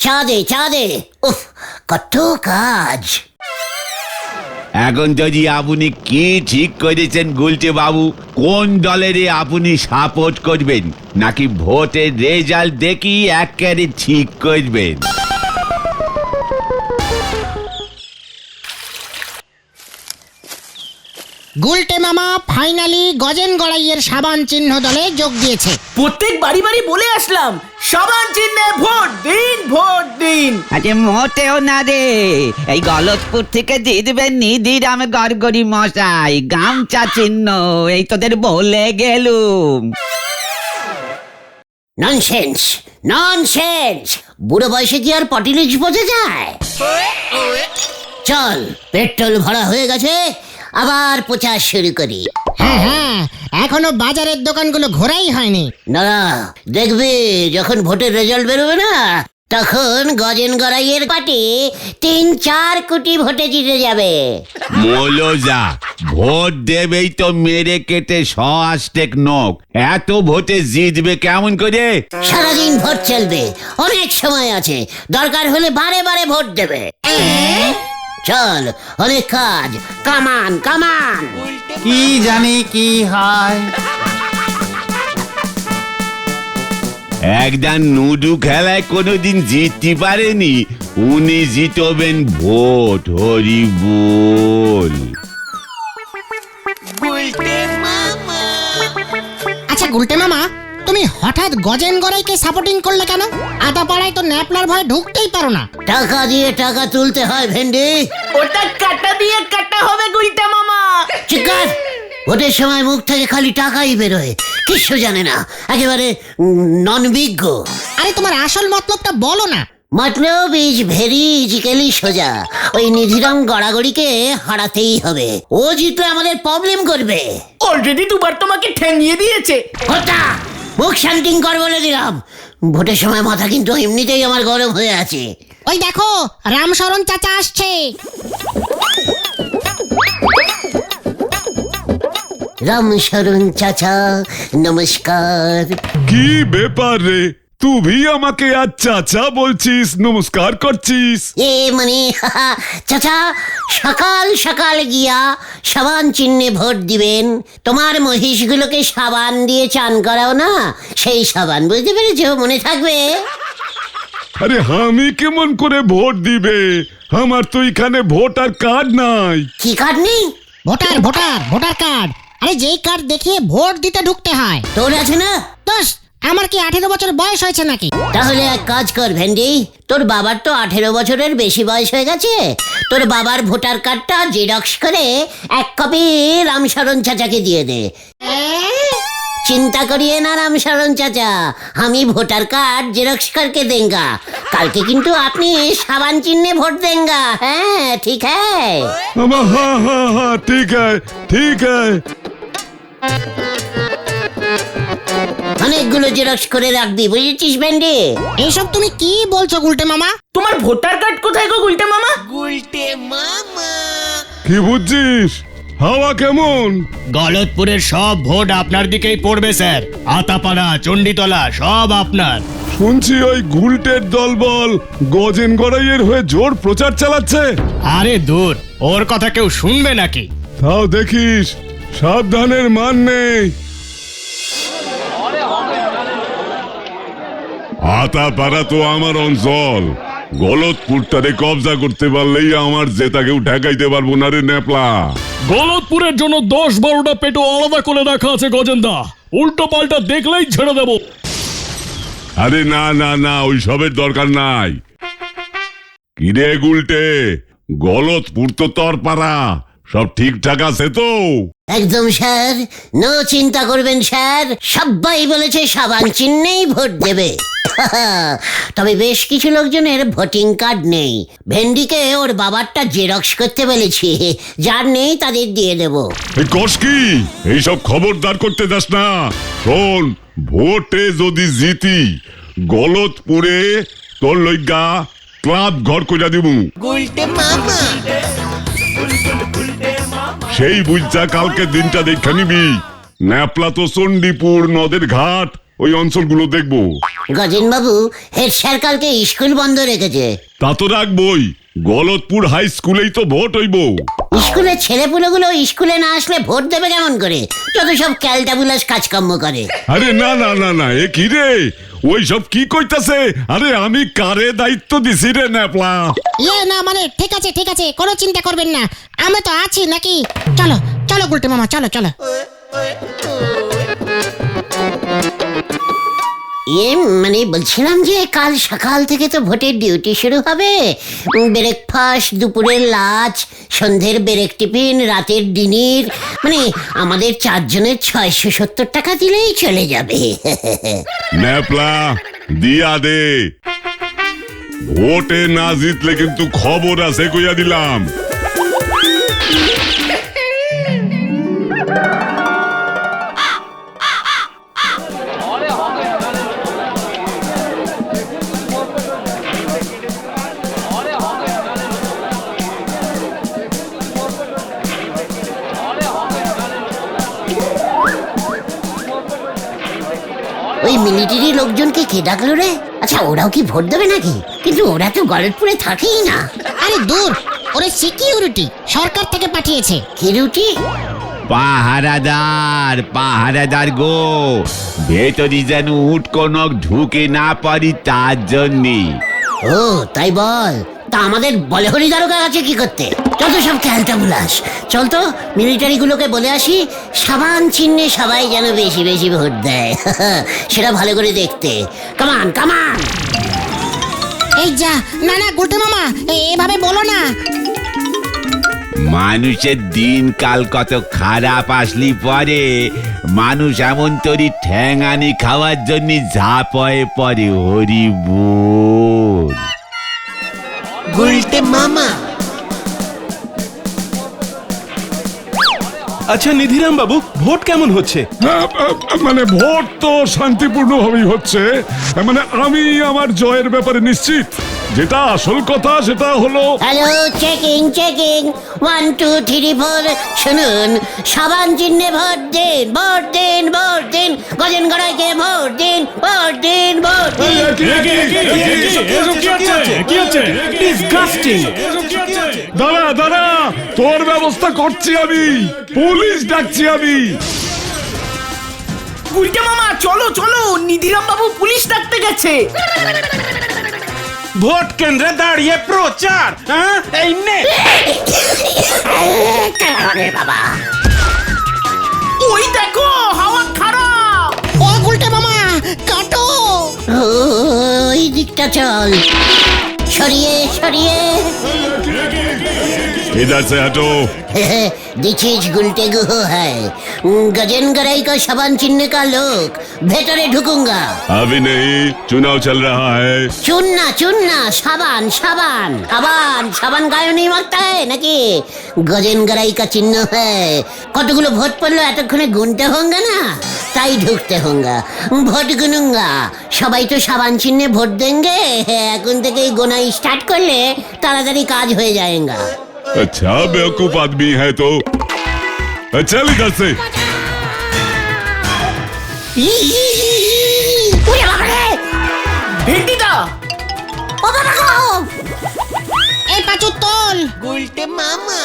চা দে উফ, কত কাজ। এখন যদি আপনি কি ঠিক করেছেন গুলটে বাবু, কোন দলের আপনি সাপোর্ট করবেন, নাকি ভোটের রেজাল্ট দেখি একেবারে ঠিক করবেন? গুলটে মামা ফাইনালি গজেন গড়াইয়ের সাবান চিহ্ন দলে যোগ দিয়েছে। প্রত্যেক বাড়ি বাড়ি বলে আসলাম, সাবান চিহ্নে ভোট দিন, ভোট দিন। আরে মোটেও না রে, এই গলতপুর থেকে জিতবেন নিধিরাম গড়গড়ি মশাই, গামছা চিহ্ন, এই তোদের বলে গেলুম। ননসেন্স ননসেন্স, বুড়ো বয়সে কি আর পটিলিক্স বোঝা যায়? চল, পেট্রোল ভরা হয়ে গেছে, আবার প্রচার শুরু করি। হ্যাঁ, এখনো বাজারের দোকানগুলো ঘোরাই হয়নি। না, দেখবি যখন ভোটের রেজাল্ট বেরোবে না, তখন গজেন গড়াইয়ের পার্টি 3-4 কোটি ভোটে জিতে যাবে। মৌলজা, ভোট দেবেই তো মেরে কেটে 100 নখ, এত ভোটে জিতবে কেমন করে? সারাদিন ভোট চলবে, অনেক সময় আছে, দরকার হলে বারে বারে ভোট দেবে। চল, অনেক কাজ, কামান কামান। কি জানি কি হয়। একদম নুডু খেলায় কোনোদিন জিততে পারেনি, উনি জিতবেন ভোট। হরি বল। আচ্ছা গুলটে মামা, তুমি হঠাৎ গজেন গড়াইকে সাপোর্টিং করলে কেন? আদাপাড়ায় তো ন্যাপলার ভয়ে ঢুকতেই পারো না। টাকা দিয়ে টাকা তুলতে হয় ভেন্ডি। ওটা কাটা দিয়ে কাটা হবে গুলটে মামা। চিকার, ভোটের সময় মুখ থেকে খালি টাকাই বেরোয়, কিছু জানে না, একেবারে ননবিজ্ঞ। আরে তোমার আসল মতলবটা বলো না। মতলব ইজ ভেরি ইজিক্যালি সোজা। ওই নিধিরাম গড়াগড়িকে হারাতেই হবে, ও জিতলে আমাদের প্রবলেম করবে। অলরেডি দুবার তোমাকে ঠেঙিয়ে দিয়েছে। ওটা মুখ শান্তিং কর বলে দিলাম। ভোটের সময় মাথা কিন্তু এমনিতেই আমার গরম হয়ে আছে। ওই দেখো, রামশরণ চাচা আসছে। রামশরণ চাচা, নমস্কার। কি ব্যাপার রে, তুই আমাকে আজ চাচা বলছিস, নমস্কার করছিস? মানে চাচা, সকাল সকাল গিয়া সাবান চিহ্নে ভোট দিবেন, তোমার মহিষগুলোকে সাবান দিয়ে চান করাও না, সেই সাবান, বুঝতে পেরেছ? মনে থাকবে। আরে আমি কেমন করে ভোট দিবে, আমার তো এখানে ভোটার কার্ড নাই। কি কার্ড নেই? Voter card. আরে যেই কার্ড দেখিয়ে ভোট দিতে ঢুকতে হয়। তোর আছে না? দোষ, আমার কি 18 বছর বয়স হয়েছে নাকি? তাহলে এক কাজ কর ভেন্ডি, তোর বাবার তো 18 বছরের বেশি বয়স হয়ে গেছে, তোর বাবার ভোটার কার্ডটা জেরক্স করে 1 কপি রামশরণ চাচাকে দিয়ে দে। চিন্তা করিয়ে না রামশরণ চাচা, আমি ভোটার कार्ड जेरॉक्स करके देंगा। कल के किंतु आपने साबान चिन्ह वोट देंगा। हैं, ठीक है? हाँ हाँ हाँ ठीक है ठीक है। অনেকগুলো জেরক্স করে রাখবি, বুঝেছিস ভেন্ডি? এইসব তুমি কি বলছো গুলটে মামা? তোমার ভোটার কার্ড কোথায় গো গুলটে মামা? কি বুঝছিস? হাওয়া কেমন? গলতপুরের সব ভোট আপনার দিকেই পড়বে স্যার। আতাপাড়া, চণ্ডীতলা সব আপনার। শুনছি ওই গুলটের দলবল গজেন গড়াইয়ের হয়ে জোর প্রচার চালাচ্ছে। আরে দূর, ওর কথা কেউ শুনবে নাকি? তাও দেখিস, সাবধানের মান নেই। আতাপাড়া তো আমার অঞ্চল, গলতপুরটারে কবজা করতে পারলেই আমার জেতা কেউ ঠেকাইতে পারবো না রে ন্যাপলা। গলতপুরের জন্য 10-12টা পেটো আলাদা করে রাখা আছে গজেন্দা, উল্টো পাল্টা দেখলেই ছেড়ে দেব। আরে না না না, ওই সবের দরকার নাই। কিরে গুলটে, গলতপুর তো তোর পাড়া, সব ঠিকঠাক আছে তো? একদম স্যার, নো চিন্তা করবেন স্যার, সবাই বলেছে সাবান চিহ্নেই ভোট দেবে। তবে বেশ কিছু লোকজনের ভোটিং কার্ড নেই, ভেন্ডিকে ওর বাবারটা জেরক্স করতে বলেছি, যার নেই তাদের দিয়ে দেব। এই কস কি, এইসব খবরদার করতে যাস না। শোন, ভোটে যদি জিতি গলতপুরে তোর লইগা ক্লাব ঘর কইরা দিবু। সেই বুঝা কালকে দিনটা দেখা নিবি। ন্যাপলা তো চণ্ডীপুর নদের ঘাট ওই অঞ্চলগুলো দেখবো। গজেন বাবু, হেড স্যার কালকে স্কুল বন্ধ রেখেছে। তা তো রাখবই, গলতপুর হাই স্কুলেই তো ভোট হইব। স্কুলের ছেলেপুলেগুলো স্কুলে না আসলে ভোট দেবে কেমন করে? যত সব ক্যালটাবুলাস কাজকর্ম করে। আরে না না না না, এ কি রে, ওই সব কি কইতাছে? আরে আমি কারে দায়িত্ব দিছি রে ন্যাপলা? না মানে ঠিক আছে কোনো চিন্তা করবেন না, আমরা তো আছি নাকি। চলো চলো গুলটে মামা, চলো চলো। মানে বলছিলাম যে কাল সকাল থেকে তো ভোটের ডিউটি শুরু হবে। ব্রেকফাস্ট, দুপুরের লাঞ্চ, সন্ধ্যের ব্রেক টিফিন, রাতের ডিনার, মানে আমাদের 4 জনের 670 টাকা দিলেই চলে যাবে। ন্যাপলা দিয়া দে, ভোটে না জিতলে কিন্তু খবর আছে কইয়া দিলাম। ওই মিলিটারি লোকজনকে কে ডাকলো রে? আচ্ছা, ওরাও কি ভোট দেবে নাকি? কিন্তু ওরা তো গলতপুরে থাকেই না। আরে দূর, ওরে সিকিউরিটি সরকার থেকে পাঠিয়েছে। কি রুটি? পাহারাদার গো, ভেতরি যেন উটকনক ঢুকে না পারি তার জন্যে। ও তাই বল। তা আমাদের বলহরি দারোগা আছে কি করতে? যত সব ক্যালটাবুলাস। চল তো মিলিটারি গুলোকে বলে আসি সাবান চিহ্নে সবাই যেন বেশি বেশি ভোট দেয়। সেটা ভালো করে দেখতে। কামান কামান। এই যা, না না গুলটে মামা, এভাবে বলো না। মানুষের দিনকাল কত খারাপ আসলি পরে মানুষ এমন তরি ঠ্যাঙানি খাওয়ার জন্য ঝাঁপয়ে পড়ে। হরি বল। গুলটে মামা। আচ্ছা নিধিরাম বাবু, ভোট কেমন হচ্ছে? মানে ভোট তো শান্তিপূর্ণভাবেই হচ্ছে। মানে আমি আমার জয়ের ব্যাপারে নিশ্চিত। যেটা আসল কথা সেটা হলো, হ্যালো, চেকিং 1 2 3 4। শুনুন, সাবান চিহ্নে ভোট দিন, ভোট দিন, ভোট দিন। গজেন গড়াইকে ভোট দিন, ভোট দিন, ভোট দিন। দাঁড়া তোর ব্যবস্থা করছি আমি, পুলিশ ডাকছি আমি। গুলটে মামা চলো চলো, নিধিরাম বাবু পুলিশ ডাকতে গেছে। ভোট কেন্দ্রে দাঁড়িয়ে প্রচার, এই নে। বাবা, ওই দেখো হাওয়া খারাপ। ও গুলটে মামা, কাটো। ওই দিকটা চল, সরিয়ে সরিয়ে। इधर से हटो। दिस इज गुलटे गुहो है। गजन गराई का साबान चिन्ह का लोग भेतरे ढुकूंगा। अभी नहीं, चुनाव चल रहा है। चुनना साबान साबान साबान साबान गायो नहीं मारता है नाकि? गजन गराई का चिन्ह है। কতগুলো ভোট পড়লো এতক্ষণে গুনতে হোঙ্গা না, তাই ঢুকতে হোঙ্গা। ভোট গুনুঙ্গা। সবাই তো সাবান চিহ্নে ভোট দেंगे। এখন থেকেই গোনা স্টার্ট করলে তাড়াতাড়ি কাজ হয়ে যায়गा। अच्छा बेवकूफ आदमी है तो चल इधर से। ভেন্ডিদা, এই পাঁচু তোল। গুলটে মামা।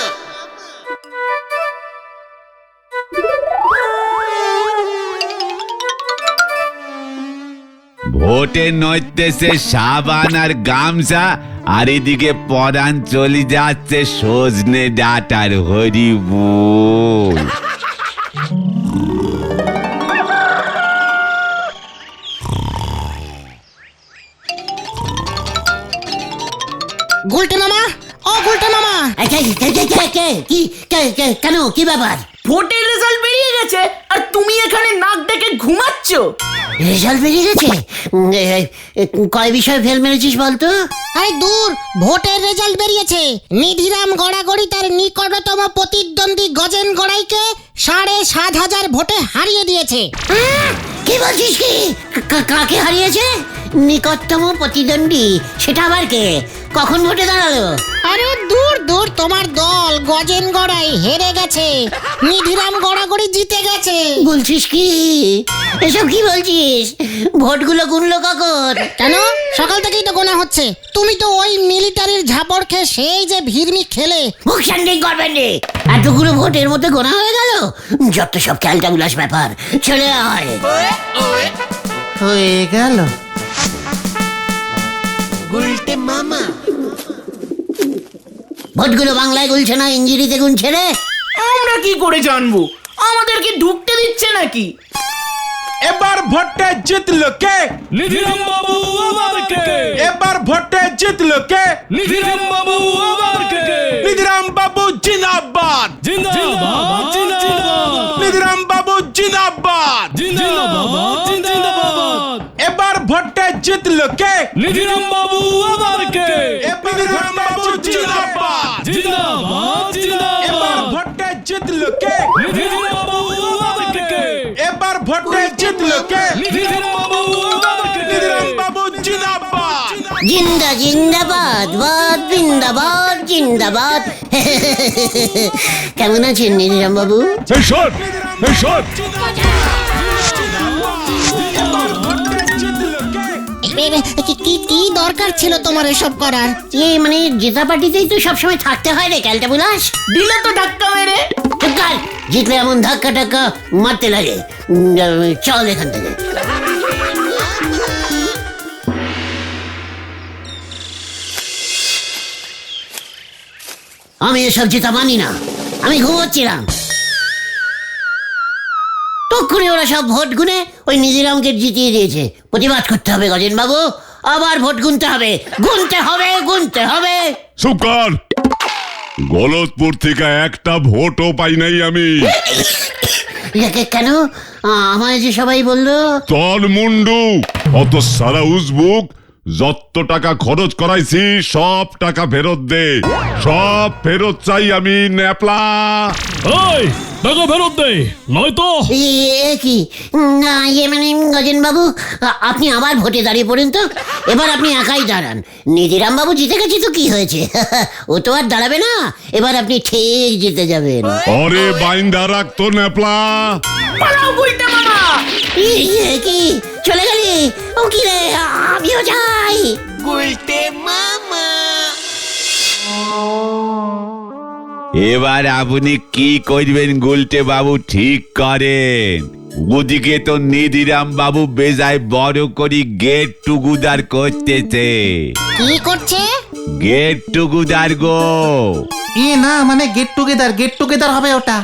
ভোটে নইতেছে সাবান আর গামছা, আর এদিকে পরাণ চলে যাচ্ছে সজনে ডাটার। হরি বল। গুলটে মামা, ও গুলটে মামা। কেন, কি ব্যাপার? ভোটের রেজাল্ট বেরিয়ে গেছে আর তুমি এখানে নাক ডেকে ঘুমাচ্ছ। রেজাল্ট বেরিয়ে গেছে? কয় বিষয় ফেল মেরেছিস বলতো? আরে দূর, ভোটের রেজাল্ট বেরিয়েছে। নিধিরাম গড়াগড়ি তার নিকটতম প্রতিদ্বন্দ্বী গজেন গড়াইকে 7,500 ভোটে হারিয়ে দিয়েছে। কি বলছিস? কি কাকে হারিয়েছে? নিকটতম প্রতিদ্বন্দ্বী? সেটা আবার কে? কখন ভোটে দাঁড়ালো? আরে দূর দূর, তোমার দল গজেন গড়াই হেরে গেছে, নিধিরাম গড়াগড়ি জিতে গেছে। বলছিস কি? এসব কি বলছিস? ভোটগুলো গুনলো কখন? কেন, সকাল থেকেই তো গোনা হচ্ছে। তুমি তো ওই মিলিটারির ঝাপড় খেয়ে সেই যে ভিড়মি খেলে। মুখ শান্ডিং করবেন রে। এতগুলো ভোটের মধ্যে গোনা হয়ে গেল? যত সব খেলটা বিলাস ব্যাপার। চলে আয়। হয়ে গেল। ভোটগুলো বাংলায় গুলছে না ইঞ্জিরিতে গুনছে রে? আমরা কি করে জানবো? আমাদেরকে ঢুকতে দিচ্ছে নাকি? এবার ভোটে জিতলো কে? নিধিরাম বাবু আবার কে? এবার ভোটে জিতলো কে? নিধিরাম বাবু আবার কে? নিধিরাম বাবু জিন্দাবাদ। জিন্দাবাদ জিন্দাবাদ নিধিরাম বাবু জিন্দাবাদ। জিন্দাবাদ জিন্দাবাদ। এবার ভোটে জিতলো কে? নিধিরাম বাবু আবার কে? নিধিরাম বাবু জিন্দাবাদ। জিন্দাবাদ এবার জিন্দাবাদ। ভোটে জিতলো কে? নিধিরাম বাবু আবার কে? এবার ভোটে জিতলো কে? নিধিরাম বাবু আবার কে? নিধিরাম বাবু জিন্দাবাদ। জিন্দাবাদ বাদ জিন্দাবাদ জিন্দাবাদ। কেমন আছেন নিধিরাম বাবু? এই শট, এই শট। কি দরকার ছিল তোমার এসব করার? মানে জেতা পার্টিতেই তো সবসময় থাকতে হয় রে ক্যালটা বুলাস। দিলে তো ধাক্কা মেরে। কাল জিতলে এমন ধাক্কা টাক্কা মারতে লাগে। চল এখান থেকে। আমি এসব জেতা মানি না। আমি ঘুমোচ্ছিলাম, তক্ষুনি ওরা সব ভোট গুনে ওই নিধিরামকে জিতিয়ে দিয়েছে। প্রতিবাদ করতে হবে গজেন বাবু, আবার ভোট গুনতে হবে, গুনতে হবে, গুনতে হবে। চুপ কর। গলতপুর থেকে একটা ভোটও পাই নাই আমি। কেন? আমায় যে সবাই বললো। তোর মুন্ডু অত সারা উজবুক, যত টাকা খরচ করাইছি সব টাকা ফেরত দে। সব ফেরত চাই আমি, ন্যাপলা। ওই টাকা ফেরত দে, নয়তো কি না, মানে গজেন বাবু আপনি আবার ভোটে দাঁড়িয়ে পড়েন তো। এবার আপনি একাই দাঁড়ান। নিধিরাম বাবু জিতে গেছে তো কি হয়েছে? ও তো আর দাঁড়াবে না। এবার আপনি ঠিক জিতে যাবেন। অরে বাইন্দা রাখতো ন্যাপলা। পালাও গুলটে মামা। কি চলে গেলি? ও কি রে, আমিও যাই। এবার আপনি কি করবেন গুলটে বাবু ঠিক করেন। ওদিকে তো নিধিরাম বাবু বেজায় বড় করি গেট টুগেদার করতেছে। কি করছে? গেট টুগেদার গো। না মানে গেট টুগেদার হবে ওটা।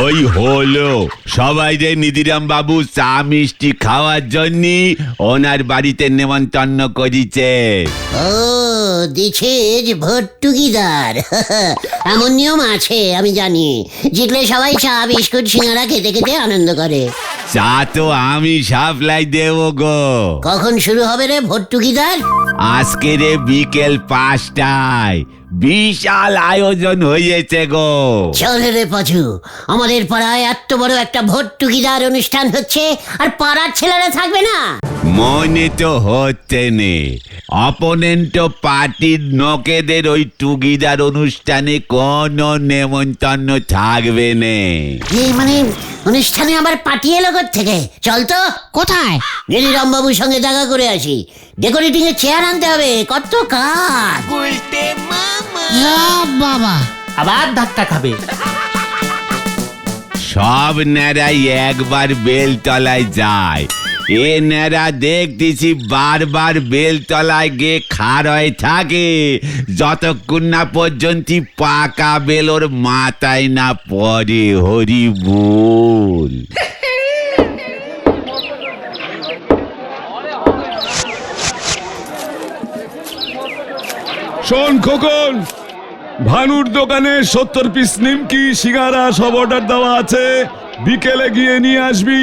ওই হলো সবাই রে নিধিরাম বাবু চা মিষ্টি খাওয়ার জন্য ওনার বাড়িতে নেমন্তন্ন করিছে। ও দিছিস ভোট টুগিদার। এমন নিয়ম আছে আমি জানি। জিতলে সবাই চা বিস্কুট সিঙ্গারা খেতে খেতে আনন্দ করে। চা তো আমি সাপ্লাই দেব গো। কখন শুরু হবে রে ভোট টুগিদার? আজকে রে বিকেল 5টায় বিশাল আয়োজন হয়েছে গো। চলে রে পাচু, আমাদের পাড়ায় এত বড় একটা ভোট টুগিদার অনুষ্ঠান হচ্ছে, আর পাড়ার ছেলেরা থাকবে না? মনে তো হচ্ছে নে, অপোনেন্ট পার্টির নোকেদের ওই টুগিদার অনুষ্ঠানে কোনো নেমন্তন্ন থাকবে নে। এই মানে অনুষ্ঠানে আবার পার্টি এলো থেকে? চল তো। কোথায়? নিধিরাম বাবুর সঙ্গে দেখা করে আসি। ডেকোরেটিং এর চেয়ার আনতে হবে, কত কাজ। বাবা, আবার ধাক্কা খাবে। সব ন্যাড়াই একবার বেলতলায় যায়। এ ন্যাড়া দেখতেছি বারবার বেলতলায় গিয়ে খাড় হয়ে থাকে, যতক্ষণ না পর্যন্ত পাকা বেলোর মাথায় না পড়ে। হরি বল। শোন খোকন, ভানুর দোকানে 70 পিস নিমকি সিঙ্গারা সব অর্ডার দেওয়া আছে। বিকেলে গিয়ে নিয়ে আসবি।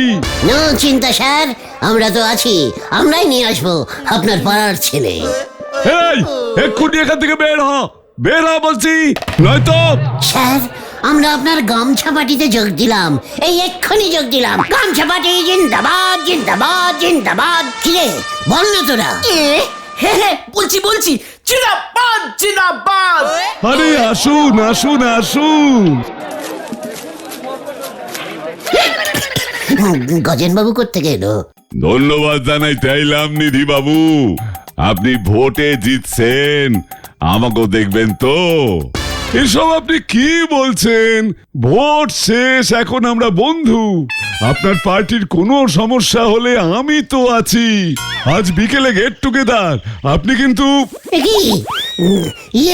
নো চিন্তা স্যার, আমরা তো আছি, আমরাই নিয়ে আসবো আপনার পাড়ার ছেলে। এই এক্ষুনি এখান থেকে বের হ বলছি, নয়তো। স্যার, আমরা আপনার গামছা পার্টিতে যোগ দিলাম, এই এক্ষুনি যোগ দিলাম। গামছা পার্টি জিন্দাবাদ জিন্দাবাদ জিন্দাবাদ। কিরে বল না তোরা? বলছি জিন্দাবাদ জিন্দাবাদ। আরে আসুন আসুন আসুন। গজেন বাবু কোত্থেকে এলো? ধন্যবাদ জানাই চাইলাম নিধি বাবু, আপনি ভোটে জিতছেন, আমাকেও দেখবেন তো। এসব আপনি কি বলছেন? ভোট শেষ, এখন আমরা বন্ধু। আপনার পার্টির কোনো সমস্যা হলে আমি তো আছি। আজ বিকেলে গেট টুগেদার, আপনি কিন্তু এ কি?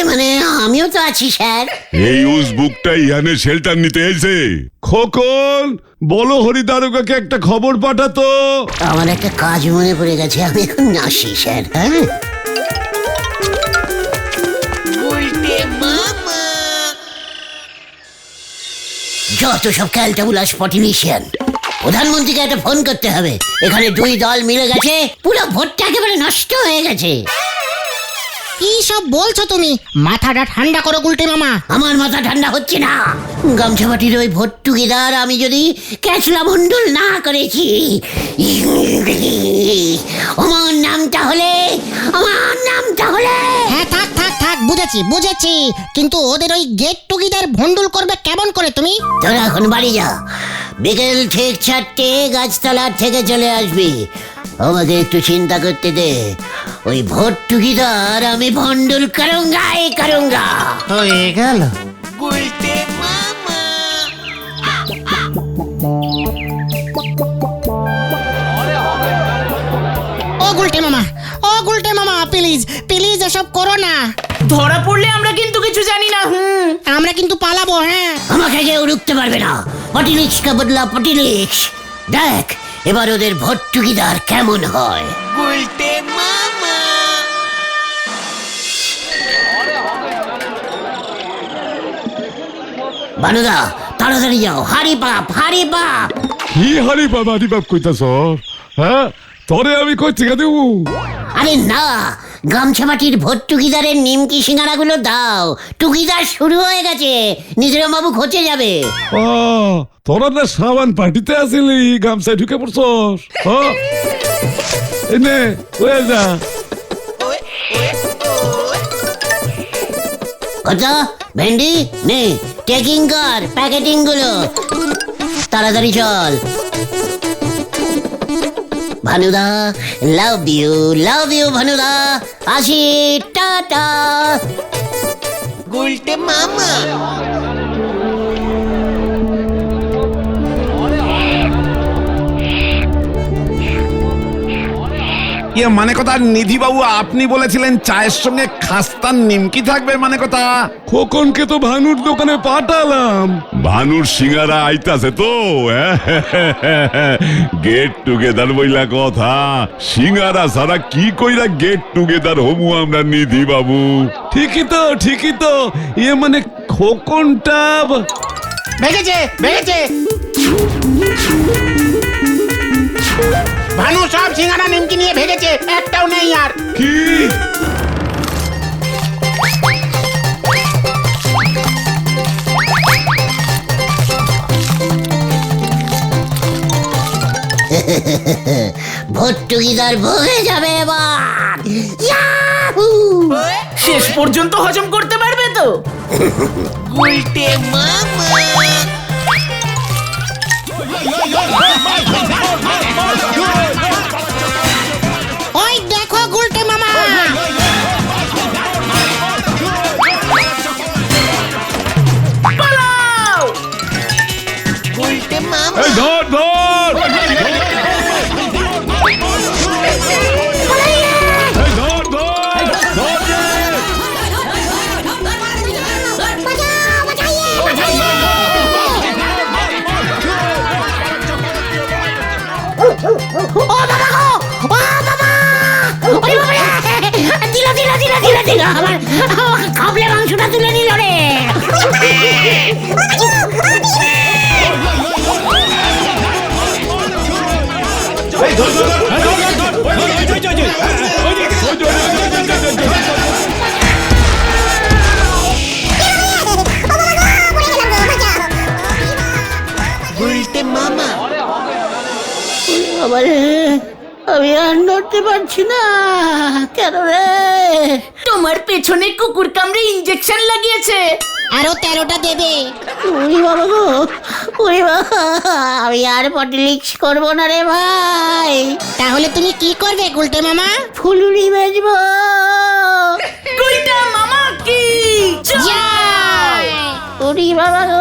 মানে আমিও তো আছি স্যার। এই উসবুকটা ইয়ানে শেল্টার নিতে এসে। খোকন, বলো হরিদারোগাকে একটা খবর পাঠাতো। আমার একটা কাজ মনে পড়ে গেছে, আমি এখন আসি স্যার। হ্যাঁ, যত সব ক্যালটাবুলাস পটিলিশিয়ান। প্রধানমন্ত্রীকে একটা ফোন করতে হবে। এখানে দুই দল মিলে গেছে, পুরো ভোটটা একেবারে নষ্ট হয়ে গেছে। কি সব বলছো তুমি? মাথাটা ঠান্ডা করো গুলটে মামা। আমার মাথা ঠান্ডা হচ্ছে না। গামছাবাটির ওই ভোট টুগেদার আমি যদি ক্যাচলা মন্ডল না করেছি, আমার নামটা হলে হ্যাঁ, থাক থাক থাক, বুঝেছি বুঝেছি, কিন্তু ওদের ওই গেট টুগেদার ভন্ডুল করবে কেমন করে তুমি? তোরা এখন বাড়ি যা, বিকেল ঠিক 4টে গাছতলার থেকে চলে আসবি। আমাকে একটু চিন্তা করতে দে, ওই ভোট টুগেদার আমি ভন্ডুল করুঙ্গা। হয়ে গেল। ও গুলটে মামা প্লিজ প্লিজ এসব করো না। ধরা পড়লে আমরা কিন্তু কিছু জানি না। আমরা কিন্তু পালাবো। হ্যাঁ, আমাকে কেউ রুখতে পারবে না। পটিলিক্স কা বদলা পটিলিক্স। দেখ এবার ওদের ভোট টুগেদার কেমন হয়। বানুদা তাড়াতাড়ি যাও, হারি বাপ। কি হারি বাপ কইতাছ? হ্যাঁ, তরে আমি কই থেকে দেবো? আরে না, গামছাবাটির ভোট টুগেদারের নিমকি সিঙ্গারাগুলো দাও। টুগেদার শুরু হয়ে গেছে, নিজেরা বাবু খচে যাবে। তোরা না সাবান পার্টিতে আসিলি, গামছায় ঢুকে পড়ছস। এনে হয়ে যা। কথা ভেন্ডি নে, টেকিং কর প্যাকেটিং গুলো, তাড়াতাড়ি চল। ভানুদা লাভ ইউ ভানুদা, আসি, টাটা। মানে কথা নিধি বাবু, আপনি বলেছিলেন চায়ের সঙ্গে খাস্তার নিমকি থাকবে, মানে কথা। খোকনকে তো ভানুর দোকানে পাঠালাম, ভানুর সিঙ্গারা আইতাছে তো। গেট টুগেদার বইলা কথা, সিঙ্গারা ছাড়া কি কইরা গেট টুগেদার হবু আমরা নিধি বাবু? ঠিকই তো মানে খোকনটা ভেগেছে ভানু, সব সিঙ্গারা নিমকি নিয়ে ভেগেছে, একটাও নেই আর। কি? ভোট টুগেদার ভরে যাবে এবার। ইয়াহু! শেষ পর্যন্ত হজম করতে পারবে তো? ওই দেখো গুলটে মামা। পালাও! এই ধর আমার খাবলে মাংসটা তুলে নিল রে। আমি আর নড়তে পারছি না। কেন রে? তোমার পেছনে কুকুর কামড়ে ইঞ্জেকশন লাগিয়েছে। আরো 13টা দেবে। উড়ি বাবা গো, উড়ি বাবা, আমি আর পটিলিক্স করবো না রে ভাই। তাহলে তুমি কি করবে গুলটে মামা? ফুলুরি বেচবো। গুলটা মামা কি জয়! উড়ি বাবা গো।